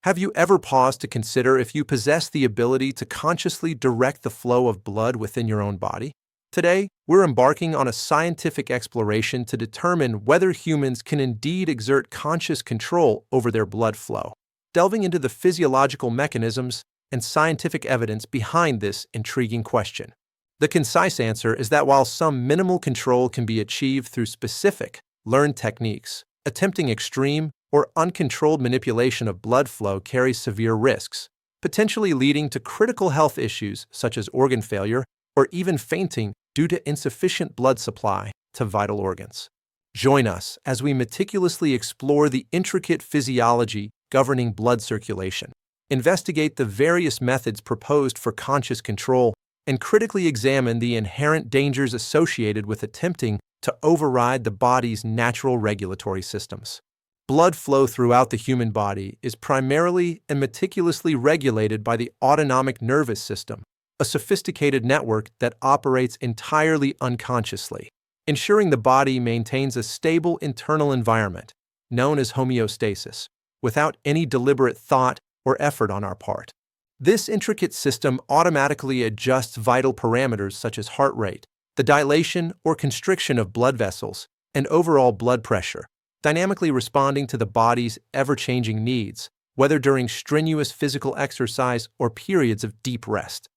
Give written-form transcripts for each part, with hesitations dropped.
Have you ever paused to consider if you possess the ability to consciously direct the flow of blood within your own body? Today, we're embarking on a scientific exploration to determine whether humans can indeed exert conscious control over their blood flow, delving into the physiological mechanisms and scientific evidence behind this intriguing question. The concise answer is that while some minimal control can be achieved through specific, learned techniques, attempting extreme or uncontrolled manipulation of blood flow carries severe risks, potentially leading to critical health issues such as organ failure or even fainting due to insufficient blood supply to vital organs. Join us as we meticulously explore the intricate physiology governing blood circulation, investigate the various methods proposed for conscious control, and critically examine the inherent dangers associated with attempting to override the body's natural regulatory systems. Blood flow throughout the human body is primarily and meticulously regulated by the autonomic nervous system, a sophisticated network that operates entirely unconsciously, ensuring the body maintains a stable internal environment, known as homeostasis, without any deliberate thought or effort on our part. This intricate system automatically adjusts vital parameters such as heart rate, the dilation or constriction of blood vessels, and overall blood pressure, dynamically responding to the body's ever-changing needs, whether during strenuous physical exercise or periods of deep rest.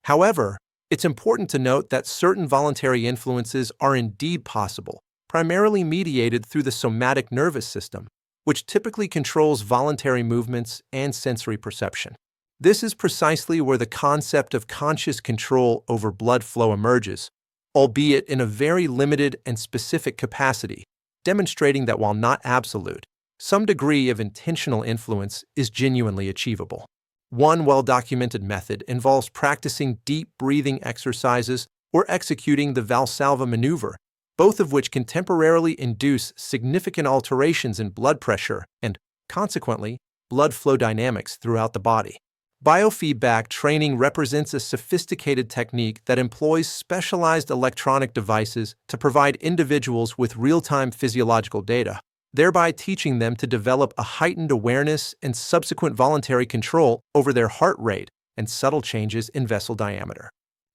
However, it's important to note that certain voluntary influences are indeed possible, primarily mediated through the somatic nervous system, which typically controls voluntary movements and sensory perception. This is precisely where the concept of conscious control over blood flow emerges, albeit in a very limited and specific capacity, demonstrating that while not absolute, some degree of intentional influence is genuinely achievable. One well-documented method involves practicing deep breathing exercises or executing the Valsalva maneuver, both of which can temporarily induce significant alterations in blood pressure and, consequently, blood flow dynamics throughout the body. Biofeedback training represents a sophisticated technique that employs specialized electronic devices to provide individuals with real-time physiological data, thereby teaching them to develop a heightened awareness and subsequent voluntary control over their heart rate and subtle changes in vessel diameter.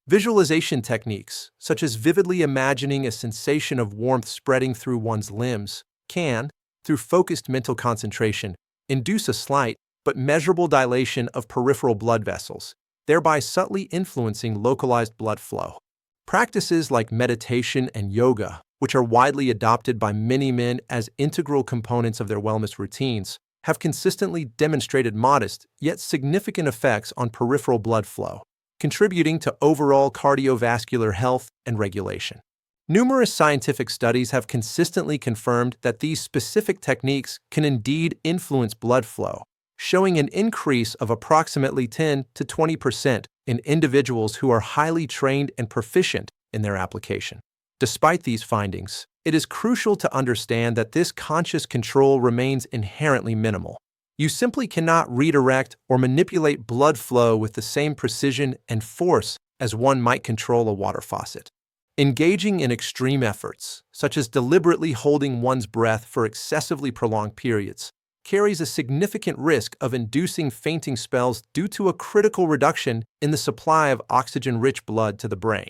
Visualization techniques, such as vividly imagining a sensation of warmth spreading through one's limbs, can, through focused mental concentration, induce a slight but measurable dilation of peripheral blood vessels, thereby subtly influencing localized blood flow. Practices like meditation and yoga, which are widely adopted by many men as integral components of their wellness routines, have consistently demonstrated modest yet significant effects on peripheral blood flow, contributing to overall cardiovascular health and regulation. Numerous scientific studies have consistently confirmed that these specific techniques can indeed influence blood flow, showing an increase of approximately 10 to 20% in individuals who are highly trained and proficient in their application. Despite these findings, it is crucial to understand that this conscious control remains inherently minimal. You simply cannot redirect or manipulate blood flow with the same precision and force as one might control a water faucet. Engaging in extreme efforts, such as deliberately holding one's breath for excessively prolonged periods, carries a significant risk of inducing fainting spells due to a critical reduction in the supply of oxygen-rich blood to the brain.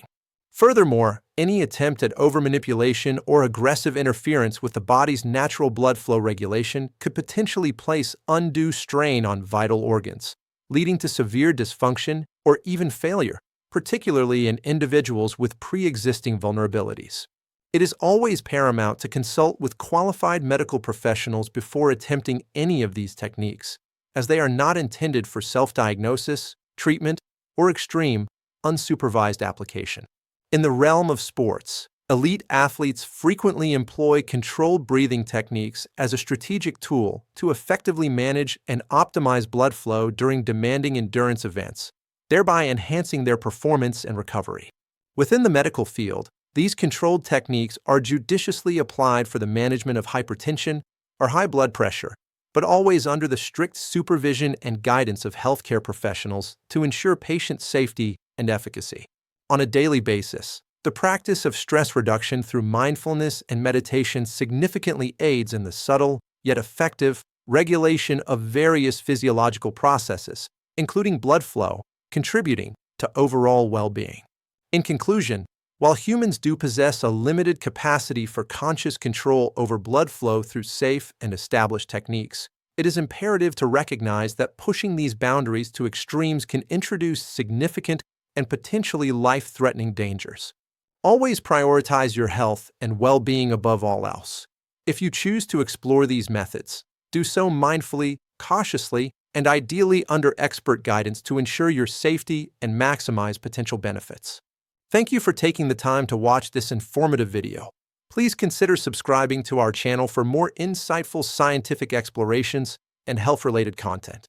Furthermore, any attempt at overmanipulation or aggressive interference with the body's natural blood flow regulation could potentially place undue strain on vital organs, leading to severe dysfunction or even failure, particularly in individuals with pre-existing vulnerabilities. It is always paramount to consult with qualified medical professionals before attempting any of these techniques, as they are not intended for self-diagnosis, treatment, or extreme, unsupervised application. In the realm of sports, elite athletes frequently employ controlled breathing techniques as a strategic tool to effectively manage and optimize blood flow during demanding endurance events, thereby enhancing their performance and recovery. Within the medical field, these controlled techniques are judiciously applied for the management of hypertension or high blood pressure, but always under the strict supervision and guidance of healthcare professionals to ensure patient safety and efficacy. On a daily basis, the practice of stress reduction through mindfulness and meditation significantly aids in the subtle, yet effective, regulation of various physiological processes, including blood flow, contributing to overall well-being. In conclusion, while humans do possess a limited capacity for conscious control over blood flow through safe and established techniques, it is imperative to recognize that pushing these boundaries to extremes can introduce significant and potentially life-threatening dangers. Always prioritize your health and well-being above all else. If you choose to explore these methods, do so mindfully, cautiously, and ideally under expert guidance to ensure your safety and maximize potential benefits. Thank you for taking the time to watch this informative video. Please consider subscribing to our channel for more insightful scientific explorations and health-related content.